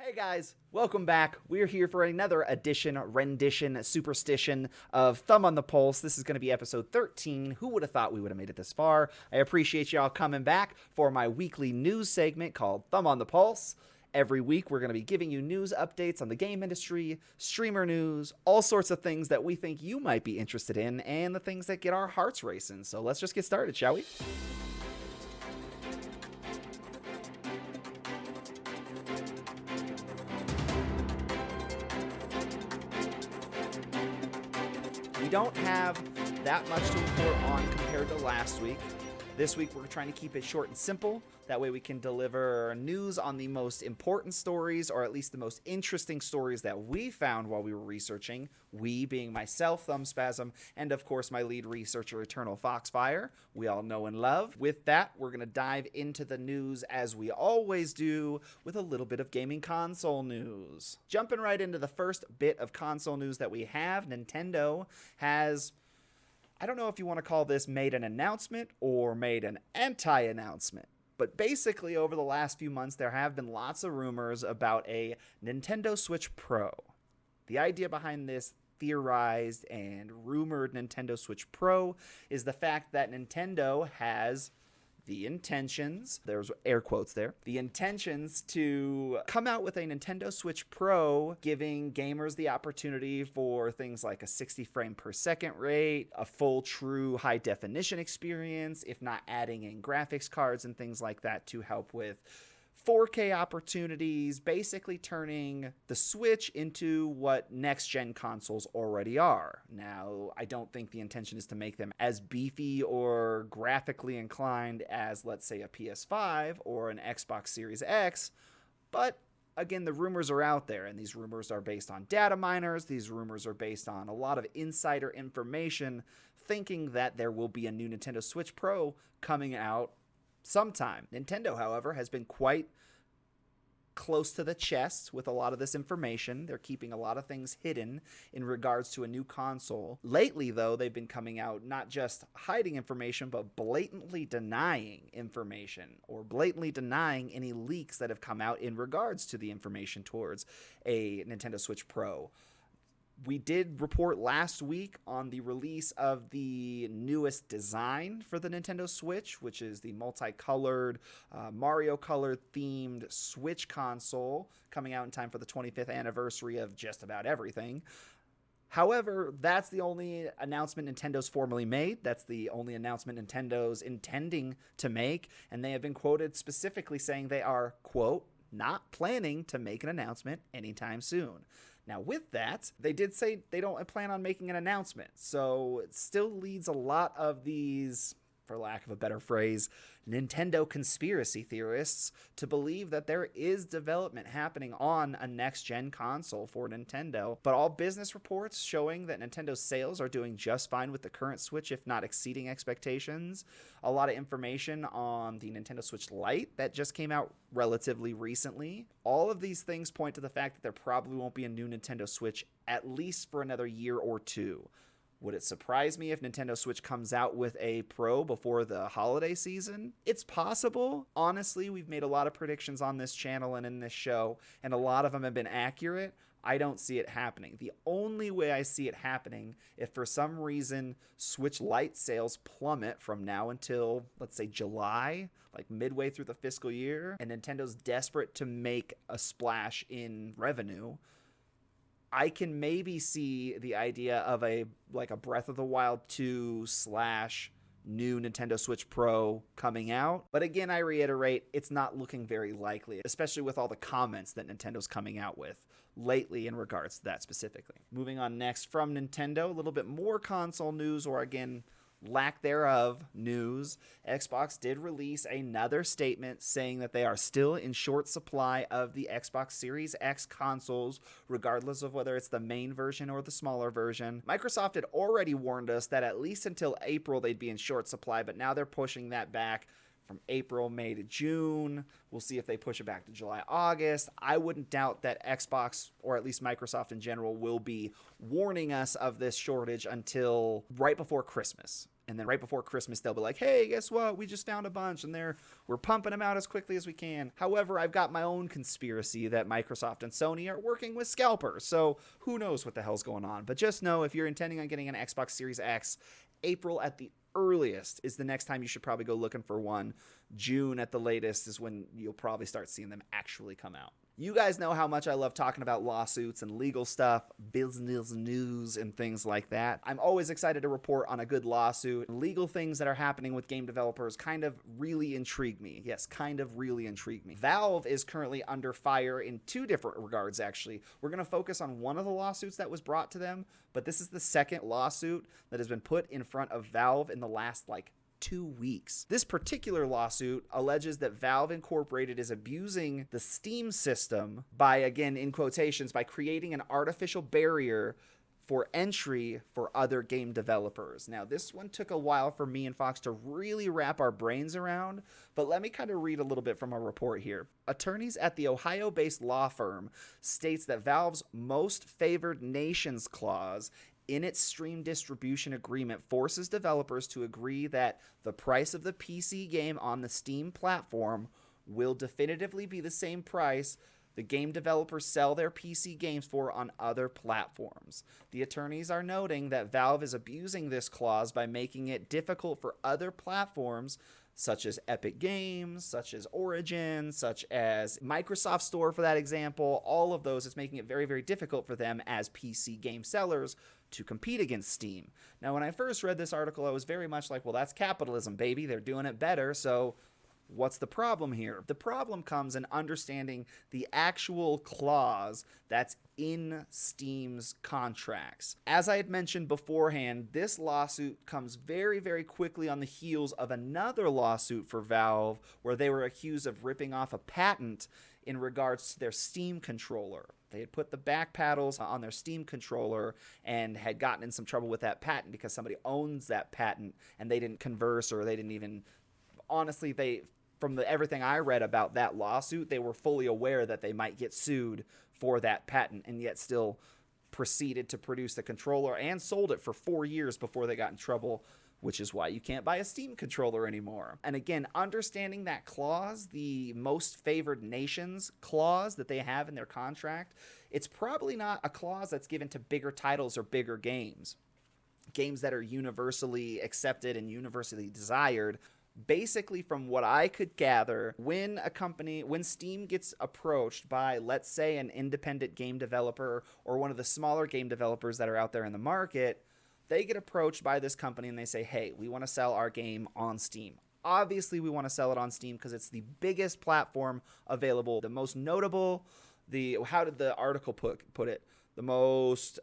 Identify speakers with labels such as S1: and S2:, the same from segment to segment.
S1: Hey guys, welcome back. We're here for another rendition, superstition of Thumb on the Pulse. This is going to be episode 13. Who would have thought we would have made it this far? I appreciate y'all coming back for my weekly news segment called Thumb on the Pulse. Every week, we're going to be giving you news updates on the game industry, streamer news, all sorts of things that we think you might be interested in, and the things that get our hearts racing. So let's just get started, shall we? We don't have that much to report on compared to last week. This week, we're trying to keep it short and simple. That way we can deliver news on the most important stories, or at least the most interesting stories that we found while we were researching. We being myself, Thumbspasm, and of course my lead researcher, Eternalfoxfire. We all know and love. With that, we're going to dive into the news as we always do, with a little bit of gaming console news. Jumping right into the first bit of console news that we have, Nintendo has... I don't know if you want to call this made an announcement or made an anti-announcement, but basically over the last few months there have been lots of rumors about a Nintendo Switch Pro. The idea behind this theorized and rumored Nintendo Switch Pro is the fact that Nintendo has the intentions, there's air quotes there, the intentions to come out with a Nintendo Switch Pro, giving gamers the opportunity for things like a 60 frame per second rate, a full true high definition experience, if not adding in graphics cards and things like that to help with 4K opportunities, basically turning the Switch into what next-gen consoles already are. Now, I don't think the intention is to make them as beefy or graphically inclined as, let's say, a PS5 or an Xbox Series X, but again, the rumors are out there, and these rumors are based on data miners. These rumors are based on a lot of insider information, thinking that there will be a new Nintendo Switch Pro coming out sometime. Nintendo, however, has been quite close to the chest with a lot of this information. They're keeping a lot of things hidden in regards to a new console. Lately, though, they've been coming out not just hiding information, but blatantly denying information, or blatantly denying any leaks that have come out in regards to the information towards a Nintendo Switch Pro. We did report last week on the release of the newest design for the Nintendo Switch, which is the multicolored, Mario colored themed Switch console coming out in time for the 25th anniversary of just about everything. However, that's the only announcement Nintendo's formally made. That's the only announcement Nintendo's intending to make, and they have been quoted specifically saying they are, quote, not planning to make an announcement anytime soon. Now, with that, they did say they don't plan on making an announcement, so it still leads a lot of these, for lack of a better phrase, Nintendo conspiracy theorists to believe that there is development happening on a next-gen console for Nintendo, but all business reports showing that Nintendo's sales are doing just fine with the current Switch, if not exceeding expectations. A lot of information on the Nintendo Switch Lite that just came out relatively recently. All of these things point to the fact that there probably won't be a new Nintendo Switch at least for another year or two. Would it surprise me if Nintendo Switch comes out with a Pro before the holiday season? It's possible. Honestly, we've made a lot of predictions on this channel and in this show, and a lot of them have been accurate. I don't see it happening. The only way I see it happening, if for some reason Switch Lite sales plummet from now until, let's say, July, like midway through the fiscal year, and Nintendo's desperate to make a splash in revenue, I can maybe see the idea of a Breath of the Wild 2 / new Nintendo Switch Pro coming out. But again, I reiterate, it's not looking very likely, especially with all the comments that Nintendo's coming out with lately in regards to that specifically. Moving on next from Nintendo, a little bit more console news, or again, lack thereof news. Xbox did release another statement saying that they are still in short supply of the Xbox Series X consoles, regardless of whether it's the main version or the smaller version. Microsoft had already warned us that at least until April they'd be in short supply, but now they're pushing that back from April, May to June. We'll see if they push it back to July, August. I wouldn't doubt that Xbox, or at least Microsoft in general, will be warning us of this shortage until right before Christmas. And then right before Christmas, they'll be like, hey, guess what? We just found a bunch, and we're pumping them out as quickly as we can. However, I've got my own conspiracy that Microsoft and Sony are working with scalpers, so who knows what the hell's going on. But just know, if you're intending on getting an Xbox Series X, April at the earliest is the next time you should probably go looking for one. June at the latest is when you'll probably start seeing them actually come out. You guys know how much I love talking about lawsuits and legal stuff, business news, and things like that. I'm always excited to report on a good lawsuit. Legal things that are happening with game developers kind of really intrigue me. Yes, kind of really intrigue me. Valve is currently under fire in two different regards, actually. We're going to focus on one of the lawsuits that was brought to them, but this is the second lawsuit that has been put in front of Valve in the last, 2 weeks. This particular lawsuit alleges that Valve Incorporated is abusing the Steam system by, again, in quotations, by creating an artificial barrier for entry for other game developers. Now, this one took a while for me and Fox to really wrap our brains around, but let me kind of read a little bit from a report here. Attorneys at the Ohio-based law firm states that Valve's most favored nations clause in its Steam distribution agreement forces developers to agree that the price of the PC game on the Steam platform will definitively be the same price the game developers sell their PC games for on other platforms. The attorneys are noting that Valve is abusing this clause by making it difficult for other platforms such as Epic Games, such as Origin, such as Microsoft Store, for that example. All of those, is making it very, very difficult for them as PC game sellers to compete against Steam. Now, when I first read this article, I was very much like, well, that's capitalism, baby. They're doing it better, so what's the problem here? The problem comes in understanding the actual clause that's in Steam's contracts. As I had mentioned beforehand, this lawsuit comes very, very quickly on the heels of another lawsuit for Valve where they were accused of ripping off a patent in regards to their Steam controller. They had put the back paddles on their Steam controller and had gotten in some trouble with that patent because somebody owns that patent and they didn't converse, or they didn't even, honestly, from everything I read about that lawsuit, they were fully aware that they might get sued for that patent, and yet still proceeded to produce the controller and sold it for 4 years before they got in trouble, which is why you can't buy a Steam controller anymore. And again, understanding that clause, the most favored nations clause that they have in their contract, it's probably not a clause that's given to bigger titles or bigger games that are universally accepted and universally desired. Basically, from what I could gather, when Steam gets approached by, let's say, an independent game developer or one of the smaller game developers that are out there in the market, they get approached by this company and they say, hey, we want to sell our game on Steam. Obviously, we want to sell it on Steam because it's the biggest platform available, the most notable, how did the article put it? The most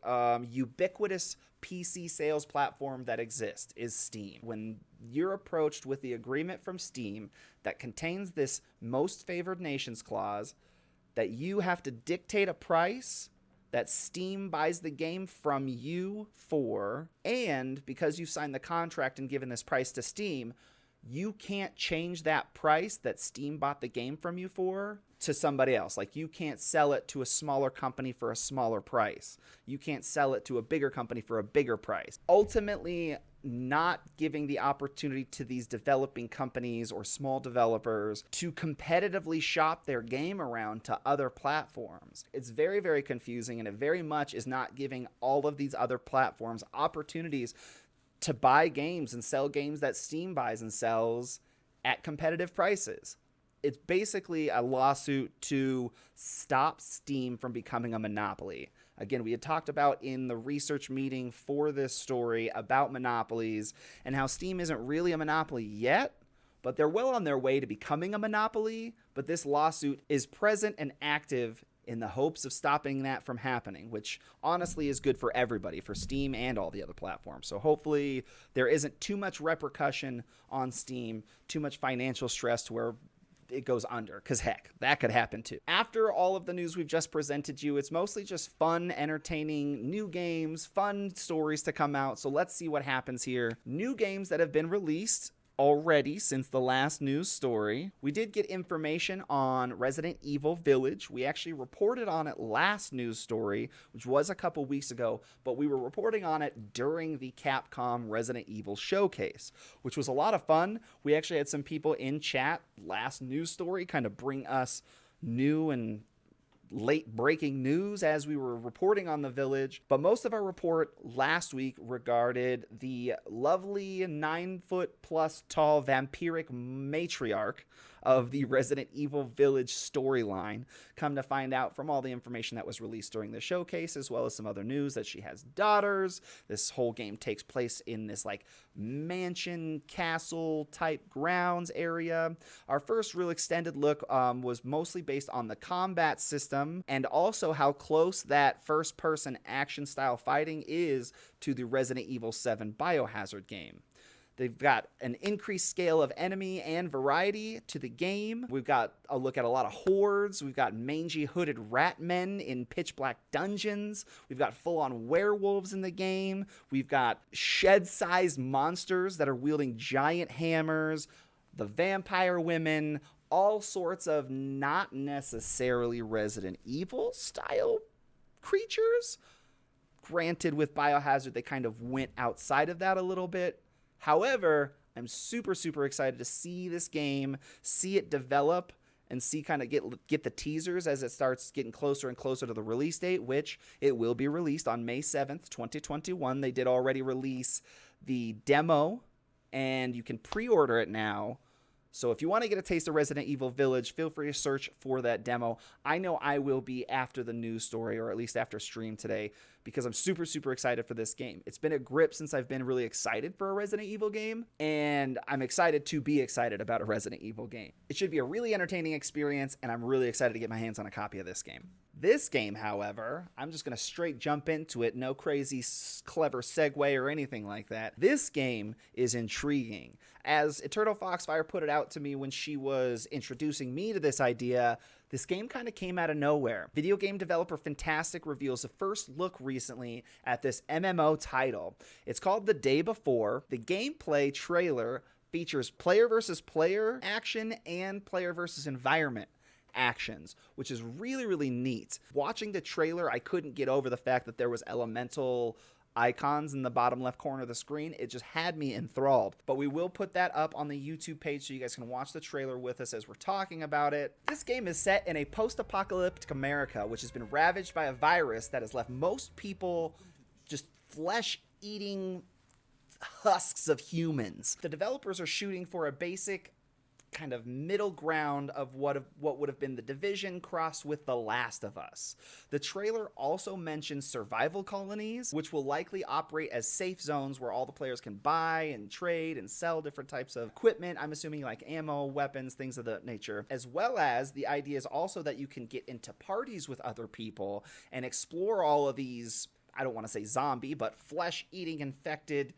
S1: ubiquitous PC sales platform that exists is Steam. When you're approached with the agreement from Steam that contains this most favored nations clause, that you have to dictate a price that Steam buys the game from you for, and because you signed the contract and given this price to Steam, you can't change that price that Steam bought the game from you for to somebody else. Like, you can't sell it to a smaller company for a smaller price. You can't sell it to a bigger company for a bigger price. Ultimately, not giving the opportunity to these developing companies or small developers to competitively shop their game around to other platforms. It's very, very confusing, and it very much is not giving all of these other platforms opportunities to buy games and sell games that Steam buys and sells at competitive prices. It's basically a lawsuit to stop Steam from becoming a monopoly. Again, we had talked about in the research meeting for this story about monopolies and how Steam isn't really a monopoly yet, but they're well on their way to becoming a monopoly. But this lawsuit is present and active in the hopes of stopping that from happening, which honestly is good for everybody, for Steam and all the other platforms. So hopefully there isn't too much repercussion on Steam, too much financial stress to where it goes under, because heck, that could happen too. After all of the news we've just presented you, it's mostly just fun, entertaining, new games, fun stories to come out. So let's see what happens here. New games that have been released already since the last news story. We did get information on Resident Evil Village. We actually reported on it last news story, which was a couple weeks ago, but we were reporting on it during the Capcom Resident Evil showcase, which was a lot of fun. We actually had some people in chat last news story kind of bring us new and late breaking news as we were reporting on the Village, but most of our report last week regarded the lovely 9-foot-plus tall vampiric matriarch of the Resident Evil Village storyline. Come to find out from all the information that was released during the showcase, as well as some other news, that she has daughters. This whole game takes place in this like mansion castle type grounds area. Our first real extended look was mostly based on the combat system and also how close that first person action style fighting is to the Resident Evil 7 Biohazard game. They've got an increased scale of enemy and variety to the game. We've got a look at a lot of hordes. We've got mangy hooded rat men in pitch black dungeons. We've got full-on werewolves in the game. We've got shed-sized monsters that are wielding giant hammers. The vampire women. All sorts of not necessarily Resident Evil style creatures. Granted, with Biohazard, they kind of went outside of that a little bit. However, I'm super, super excited to see this game, see it develop, and see kind of get the teasers as it starts getting closer and closer to the release date, which it will be released on May 7th, 2021. They did already release the demo, and you can pre-order it now. So if you want to get a taste of Resident Evil Village, feel free to search for that demo. I know I will be after the news story, or at least after stream today, because I'm super, super excited for this game. It's been a grip since I've been really excited for a Resident Evil game, and I'm excited to be excited about a Resident Evil game. It should be a really entertaining experience, and I'm really excited to get my hands on a copy of this game. This game, however, I'm just going to straight jump into it, no crazy clever segue or anything like that. This game is intriguing. As Eternalfoxfire put it out to me when she was introducing me to this idea, this game kind of came out of nowhere. Video game developer Fantastic reveals a first look recently at this MMO title. It's called The Day Before. The gameplay trailer features player versus player action and player versus environment actions, which is really, really neat. Watching the trailer, I couldn't get over the fact that there was elemental icons in the bottom left corner of the screen. It just had me enthralled. But we will put that up on the YouTube page so you guys can watch the trailer with us as we're talking about it. This game is set in a post-apocalyptic America, which has been ravaged by a virus that has left most people just flesh-eating husks of humans. The developers are shooting for a basic kind of middle ground of what would have been The Division crossed with The Last of Us. The trailer also mentions survival colonies, which will likely operate as safe zones where all the players can buy and trade and sell different types of equipment. I'm assuming like ammo, weapons, things of that nature. As well as the idea is also that you can get into parties with other people and explore all of these, I don't want to say zombie, but flesh-eating infected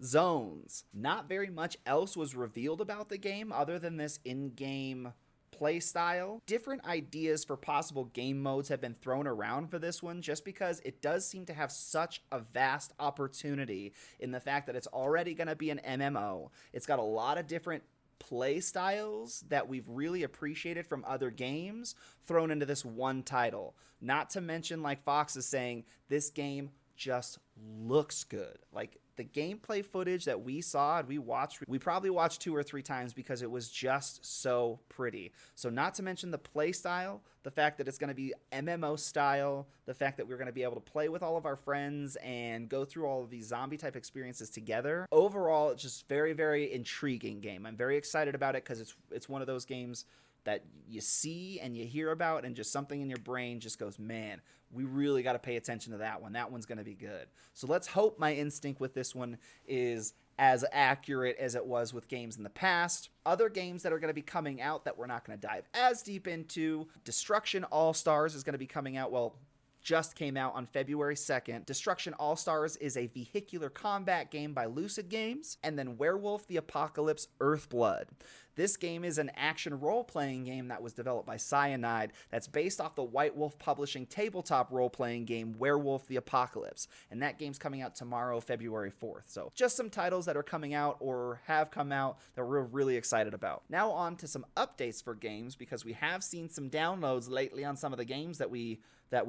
S1: zones. Not very much else was revealed about the game other than this in-game play style. Different ideas for possible game modes have been thrown around for this one just because it does seem to have such a vast opportunity in the fact that it's already going to be an MMO. It's got a lot of different play styles that we've really appreciated from other games thrown into this one title. Not to mention, like Fox is saying, this game just looks good. Like, the gameplay footage that we saw and we probably watched 2 or 3 times because it was just so pretty. So not to mention the play style, the fact that it's going to be MMO style, the fact that we're going to be able to play with all of our friends and go through all of these zombie type experiences together. Overall, it's just very, very intriguing game. I'm very excited about it because it's one of those games that you see and you hear about and just something in your brain just goes, man, we really got to pay attention to that one. That one's going to be good. So let's hope my instinct with this one is as accurate as it was with games in the past. Other games that are going to be coming out that we're not going to dive as deep into, Destruction All-Stars is going to be coming out, well, just came out on February 2nd. Destruction All-Stars is a vehicular combat game by Lucid Games. And then Werewolf the Apocolypse Earthblood. This game is an action role-playing game that was developed by Cyanide that's based off the White Wolf Publishing tabletop role-playing game Werewolf Apocolypse, and that game's coming out tomorrow, February 4th. So just some titles that are coming out or have come out that we're really excited about. Now on to some updates for games, because we have seen some downloads lately on some of the games that we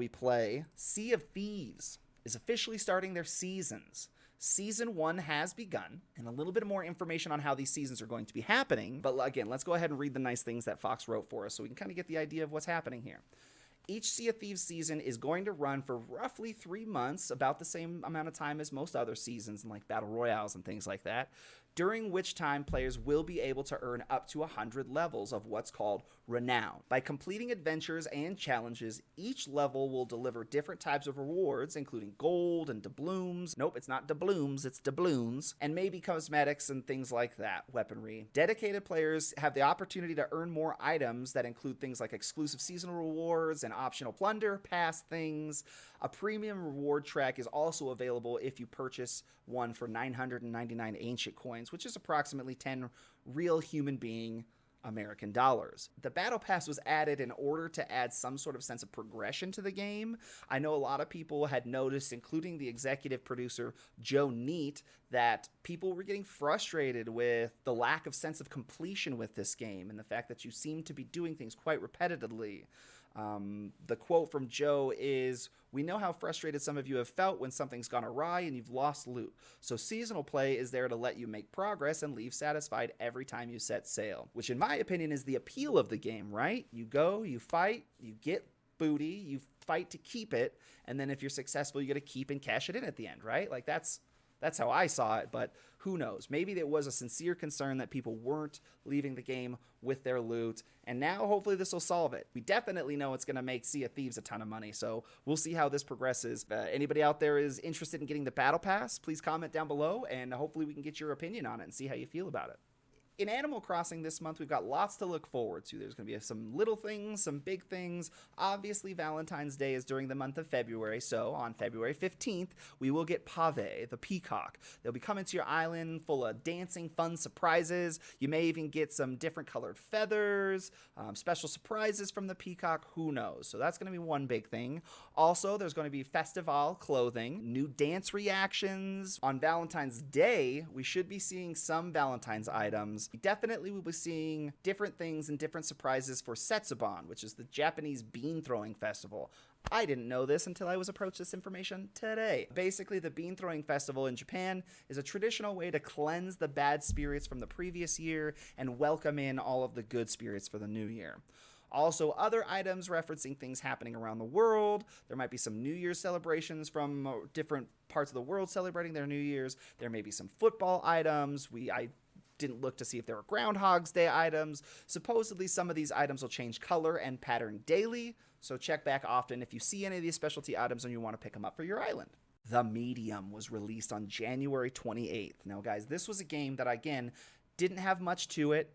S1: play. Sea of Thieves is officially starting their seasons. Season 1 has begun, and a little bit more information on how these seasons are going to be happening. But again, let's go ahead and read the nice things that Fox wrote for us so we can kind of get the idea of what's happening here. Each Sea of Thieves season is going to run for roughly 3 months, about the same amount of time as most other seasons in like Battle Royales and things like that, during which time players will be able to earn up to 100 levels of what's called Renown. By completing adventures and challenges, each level will deliver different types of rewards, including gold and doubloons. Nope, it's not doubloons, it's doubloons. And maybe cosmetics and things like that, weaponry. Dedicated players have the opportunity to earn more items that include things like exclusive seasonal rewards and optional plunder, pass things. A premium reward track is also available if you purchase one for 999 ancient coins, which is approximately 10 real human being American dollars. The Battle Pass was added in order to add some sort of sense of progression to the game. I know a lot of people had noticed, including the executive producer Joe Neat, that people were getting frustrated with the lack of sense of completion with this game and the fact that you seem to be doing things quite repetitively. The quote from Joe is, "We know how frustrated some of you have felt when something's gone awry and you've lost loot. So seasonal play is there to let you make progress and leave satisfied every time you set sail." Which in my opinion is the appeal of the game, right? You go, you fight, you get booty, you fight to keep it, and then if you're successful, you get to keep and cash it in at the end, right? Like that's how I saw it, but who knows? Maybe there was a sincere concern that people weren't leaving the game with their loot, and now hopefully this will solve it. We definitely know it's going to make Sea of Thieves a ton of money, so we'll see how this progresses. Anybody out there is interested in getting the Battle Pass, please comment down below, and hopefully we can get your opinion on it and see how you feel about it. In Animal Crossing this month, we've got lots to look forward to. There's going to be some little things, some big things. Obviously, Valentine's Day is during the month of February, so on February 15th, we will get Pave, the peacock. They'll be coming to your island full of dancing, fun surprises. You may even get some different colored feathers, special surprises from the peacock, who knows. So that's going to be one big thing. Also, there's going to be Festival clothing, new dance reactions. On Valentine's Day, we should be seeing some Valentine's items. We definitely will be seeing different things and different surprises for Setsubon, which is the Japanese bean throwing festival. I didn't know this until I was approached this information today. Basically, the bean throwing festival in Japan is a traditional way to cleanse the bad spirits from the previous year and welcome in all of the good spirits for the new year. Also, other items referencing things happening around the world. There might be some New Year's celebrations from different parts of the world celebrating their New Year's. There may be some football items. I didn't look to see if there were Groundhog's Day items. Supposedly, some of these items will change color and pattern daily, so check back often if you see any of these specialty items and you want to pick them up for your island. The Medium was released on January 28th. Now, guys, this was a game that, again, didn't have much to it.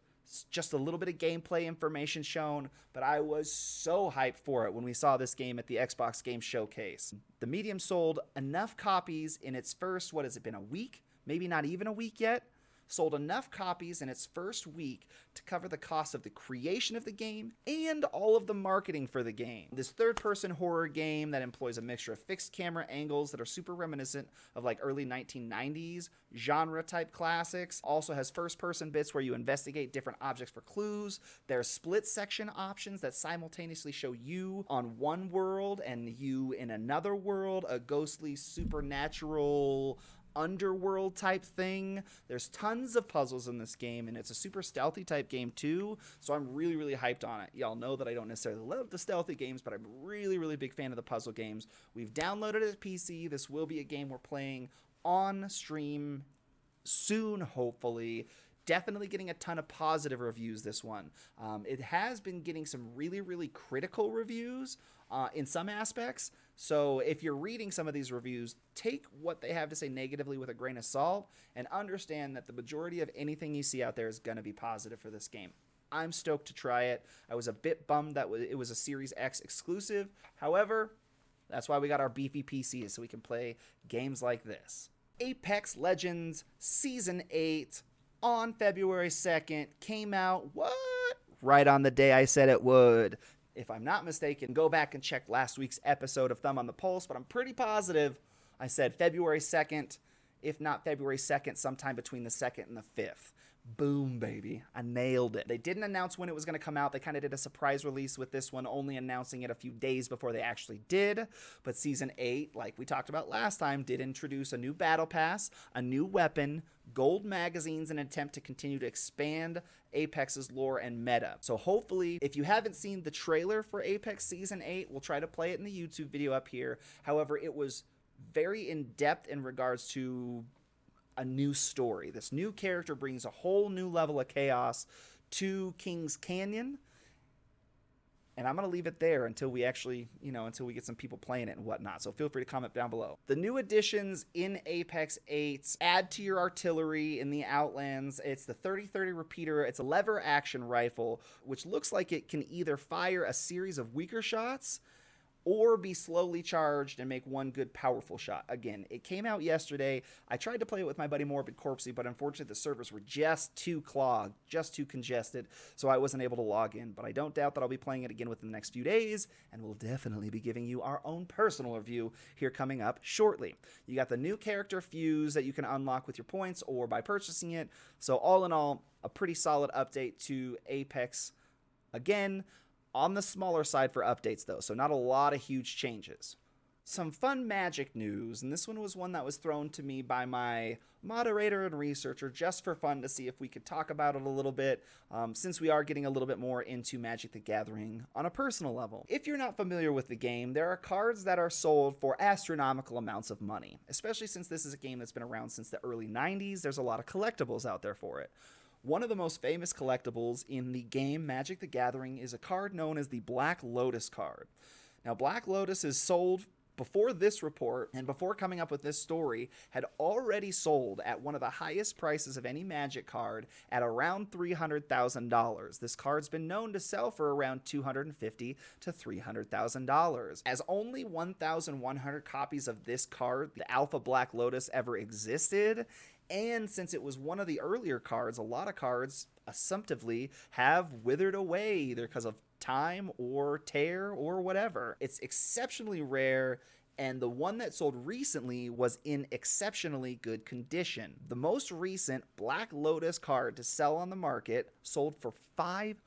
S1: Just a little bit of gameplay information shown, but I was so hyped for it when we saw this game at the Xbox Game Showcase. The Medium sold enough copies in its first, what has it been, a week? Maybe not even a week yet? Sold enough copies in its first week to cover the cost of the creation of the game and all of the marketing for the game. This third-person horror game that employs a mixture of fixed camera angles that are super reminiscent of like early 1990s genre-type classics. Also has first-person bits where you investigate different objects for clues. There's split-section options that simultaneously show you on one world and you in another world, a ghostly, supernatural underworld type thing. There's tons of puzzles in this game, and it's a super stealthy type game too, so I'm really, really hyped on it. Y'all know that I don't necessarily love the stealthy games, but I'm really, really big fan of the puzzle games. We've downloaded it at PC. This will be a game we're playing on stream soon, hopefully. Definitely getting a ton of positive reviews, this one. It has been getting some really, really critical reviews in some aspects. So if you're reading some of these reviews, take what they have to say negatively with a grain of salt and understand that the majority of anything you see out there is going to be positive for this game. I'm stoked to try it. I was a bit bummed that it was a Series X exclusive. However, that's why we got our beefy PCs, so we can play games like this. Apex Legends Season 8 on February 2nd. Came out, what? Right on the day I said it would. If I'm not mistaken, go back and check last week's episode of Thumb on the Pulse, but I'm pretty positive I said February 2nd, if not February 2nd, sometime between the 2nd and the 5th. Boom, baby. I nailed it. They didn't announce when it was going to come out. They kind of did a surprise release with this one, only announcing it a few days before they actually did. But Season 8, like we talked about last time, did introduce a new battle pass, a new weapon, gold magazines, in an attempt to continue to expand Apex's lore and meta. So hopefully, if you haven't seen the trailer for Apex Season 8, we'll try to play it in the YouTube video up here. However, it was very in-depth in regards to a new story. This new character brings a whole new level of chaos to King's Canyon. And I'm going to leave it there until we actually, until we get some people playing it and whatnot. So feel free to comment down below. The new additions in Apex 8 add to your artillery in the Outlands. It's the 30-30 repeater. It's a lever action rifle, which looks like it can either fire a series of weaker shots or be slowly charged and make one good powerful shot. Again, it came out yesterday. I tried to play it with my buddy Morbid Corpsey, but unfortunately the servers were just too clogged, just too congested, so I wasn't able to log in. But I don't doubt that I'll be playing it again within the next few days, and we'll definitely be giving you our own personal review here coming up shortly. You got the new character Fuse that you can unlock with your points or by purchasing it. So all in all, a pretty solid update to Apex. Again, on the smaller side for updates, though, so not a lot of huge changes. Some fun Magic news, and this one was one that was thrown to me by my moderator and researcher just for fun to see if we could talk about it a little bit, since we are getting a little bit more into Magic the Gathering on a personal level. If you're not familiar with the game, there are cards that are sold for astronomical amounts of money, especially since this is a game that's been around since the early 90s. There's a lot of collectibles out there for it. One of the most famous collectibles in the game Magic the Gathering is a card known as the Black Lotus card. Now, Black Lotus is sold before this report and before coming up with this story, had already sold at one of the highest prices of any Magic card at around $300,000. This card's been known to sell for around $250,000 to $300,000. As only 1,100 copies of this card, the Alpha Black Lotus, ever existed, and since it was one of the earlier cards, a lot of cards assumptively have withered away either because of time or tear or whatever. It's exceptionally rare, and the one that sold recently was in exceptionally good condition. The most recent Black Lotus card to sell on the market sold for $500,000,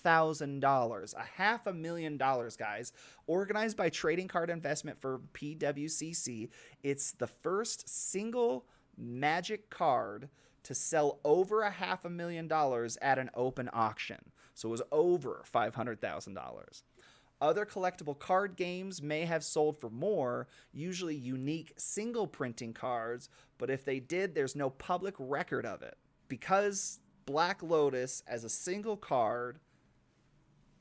S1: $500,000, guys. Organized by Trading Card Investment for PWCC, it's the first single Magic card to sell over $500,000 at an open auction. So it was over $500,000. Other collectible card games may have sold for more, usually unique single printing cards, but if they did, there's no public record of it. Because Black Lotus, as a single card,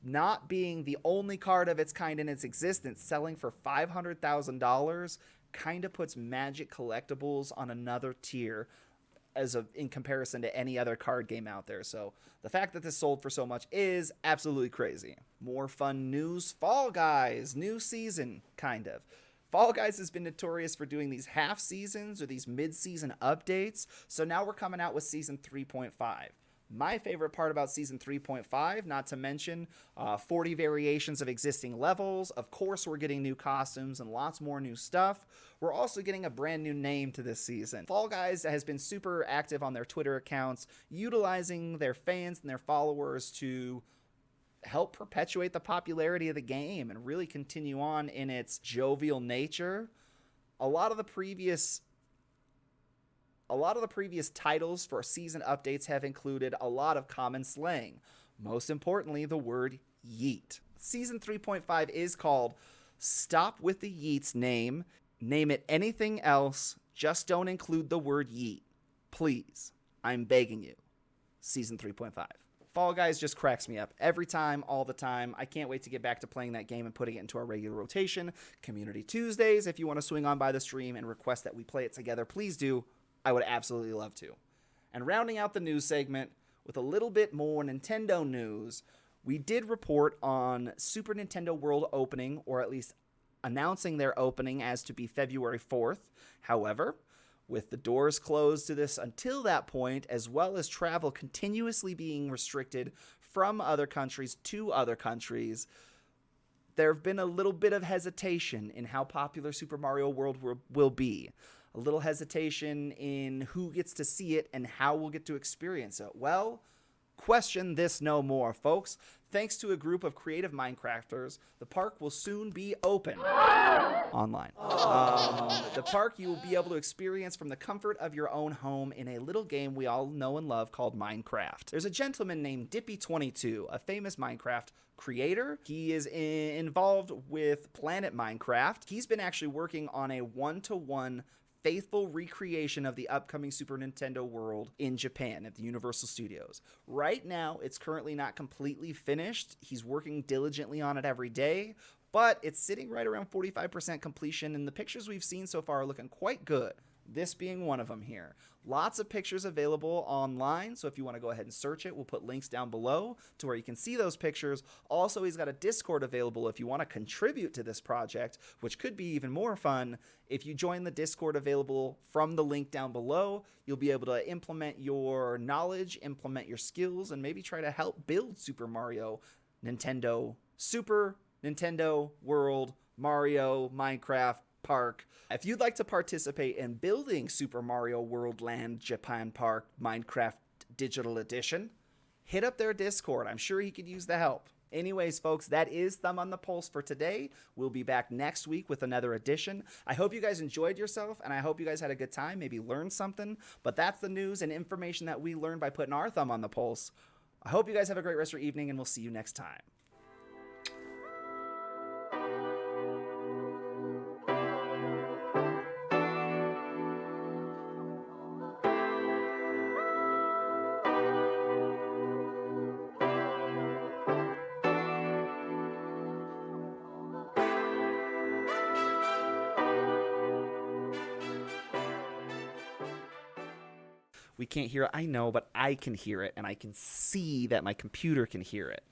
S1: not being the only card of its kind in its existence, selling for $500,000 kind of puts Magic collectibles on another tier in comparison to any other card game out there. So the fact that this sold for so much is absolutely crazy. More fun news. Fall Guys, new season, kind of. Fall Guys has been notorious for doing these half seasons or these mid-season updates. So now we're coming out with season 3.5. My favorite part about Season 3.5, not to mention 40 variations of existing levels. Of course, we're getting new costumes and lots more new stuff. We're also getting a brand new name to this season. Fall Guys has been super active on their Twitter accounts, utilizing their fans and their followers to help perpetuate the popularity of the game and really continue on in its jovial nature. A lot of the previous titles for season updates have included a lot of common slang. Most importantly, the word yeet. Season 3.5 is called Stop with the Yeets Name. Name it anything else, just don't include the word yeet. Please, I'm begging you. Season 3.5. Fall Guys just cracks me up every time, all the time. I can't wait to get back to playing that game and putting it into our regular rotation. Community Tuesdays, if you want to swing on by the stream and request that we play it together, please do. I would absolutely love to. And rounding out the news segment with a little bit more Nintendo news, we did report on Super Nintendo World opening, or at least announcing their opening as to be February 4th. However, With the doors closed to this until that point, as well as travel continuously being restricted from other countries to other countries, there have been a little bit of hesitation in how popular Super Mario World will be. A little hesitation in who gets to see it and how we'll get to experience it. Well, question this no more, folks. Thanks to a group of creative Minecrafters, the park will soon be open online. The park you will be able to experience from the comfort of your own home in a little game we all know and love called Minecraft. There's a gentleman named Dippy22, a famous Minecraft creator. He is involved with Planet Minecraft. He's been actually working on a one-to-one faithful recreation of the upcoming Super Nintendo World in Japan at the Universal Studios. Right now, it's currently not completely finished. He's working diligently on it every day, but it's sitting right around 45% completion, and the pictures we've seen so far are looking quite good. This being one of them here. Lots of pictures available online, so if you want to go ahead and search it, we'll put links down below to where you can see those pictures. Also, he's got a Discord available if you want to contribute to this project, which could be even more fun. If you join the Discord available from the link down below, you'll be able to implement your knowledge, implement your skills, and maybe try to help build Super Nintendo World, Mario, Minecraft, Park. If you'd like to participate in building Super Mario World Land Japan Park Minecraft Digital Edition, hit up their Discord. I'm sure he could use the help. Anyways, folks, that is Thumb on the Pulse for today. We'll be back next week with another edition. I hope you guys enjoyed yourself, and I hope you guys had a good time, maybe learned something. But that's the news and information that we learned by putting our thumb on the pulse. I hope you guys have a great rest of your evening, and we'll see you next time. We can't hear it. I know, but I can hear it, and I can see that my computer can hear it.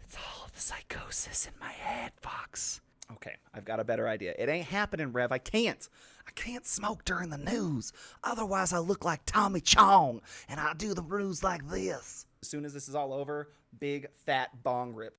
S1: It's all the psychosis in my head, Fox. Okay, I've got a better idea. It ain't happening, Rev. I can't smoke during the news. Otherwise, I look like Tommy Chong, and I do the news like this. As soon as this is all over, big, fat bong rip.